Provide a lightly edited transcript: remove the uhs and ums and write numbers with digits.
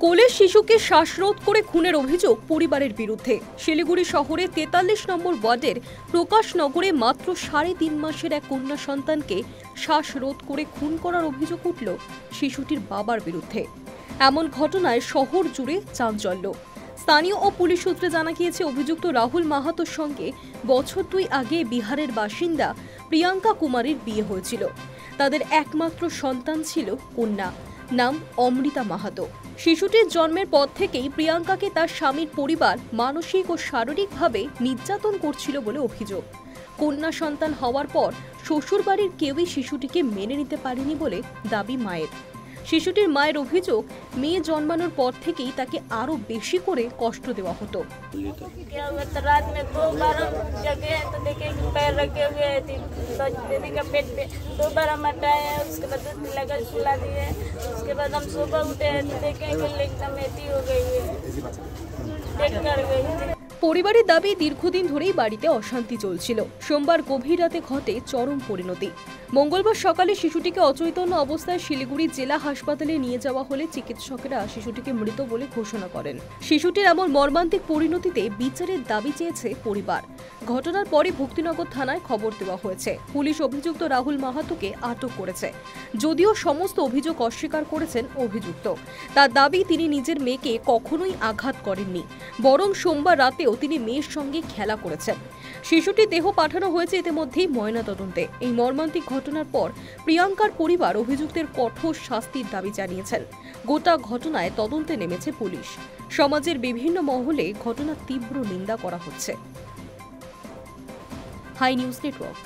কোলে শিশুকে শ্বাসরোধ করে খুনের অভিযোগ পরিবারের বিরুদ্ধে। শিলিগুড়ি শহরে 43 নম্বর ওয়ার্ডের প্রকাশনগরে মাত্র 3.5 মাসের এক কন্যা সন্তানকে শ্বাসরোধ করে খুন করার অভিযোগ উঠল শিশুটির বাবার বিরুদ্ধে। এমন ঘটনায় শহর জুড়ে চাঞ্চল্য। স্থানীয় ও পুলিশ সূত্রে জানা গিয়েছে, অভিযুক্ত রাহুল মাহাতোর সঙ্গে বছর 2 আগে বিহারের বাসিন্দা প্রিয়াঙ্কা কুমারীর বিয়ে হয়েছিল। তাদের একমাত্র সন্তান ছিল কন্যা, নাম অমৃতা মাহাতো। শিশুটির জন্মের পর থেকেই প্রিয়াঙ্কাকে তার স্বামীর পরিবার মানসিক ও শারীরিকভাবে নির্যাতন করছিল বলে অভিযোগ। কন্যা সন্তান হওয়ার পর শ্বশুরবাড়ির কেউই শিশুটিকে মেনে নিতে পারেনি বলে দাবি মায়ের। শিশুটির মায়ের অভিযোগ, মেয়ে জন্মানোর পর থেকেই তাকে আরো বেশি করে কষ্ট দেওয়া হতো। रात में 2 बार जगे तो देखे कि पैर रखे हुए थे, तो दीदी का पेट पे 2 बार हम हटाए, उसके बाद दूध पिलाकर सुला दिए। उसके बाद हम सुबह उठे तो देखे कि एकदम एती हो गई है, डेथ कर गई थी। পরিবারের দাবি, দীর্ঘদিন ধরেই বাড়িতে অশান্তি চলছিল। সোমবার গভীর রাতে ঘটে চরম পরিণতি। মঙ্গলবার সকালে শিশুটিকে অচৈতন্য অবস্থায় শিলিগুড়ি জেলা হাসপাতালে নিয়ে যাওয়া হলে চিকিৎসকেরা শিশুটিকে মৃত বলে ঘোষণা করেন। শিশুটির এমন মর্মান্তিক পরিণতিতে বিচারের দাবি চেয়েছে পরিবার। ঘটনার পরে ভক্তিনগর থানায় খবর দেওয়া হয়েছে। পুলিশ অভিযুক্ত রাহুল মাহাতোকে আটক করেছে। যদিও সমস্ত অভিযোগ অস্বীকার করেছেন অভিযুক্ত। তার দাবি, তিনি নিজের মেয়েকে কখনোই আঘাত করেননি, বরং সোমবার রাতেও তিনি মেয়ের সঙ্গে খেলা করেছেন। শিশুটির দেহ পাঠানো হয়েছে ইতিমধ্যেই ময়নাতদন্তে। এই মর্মান্তিক ঘটনার পর প্রিয়াঙ্কার পরিবার অভিযুক্তের কঠোর শাস্তির দাবি জানিয়েছেন। গোটা ঘটনায় তদন্তে নেমেছে পুলিশ। সমাজের বিভিন্ন মহলে ঘটনার তীব্র নিন্দা করা হচ্ছে। Hi news network.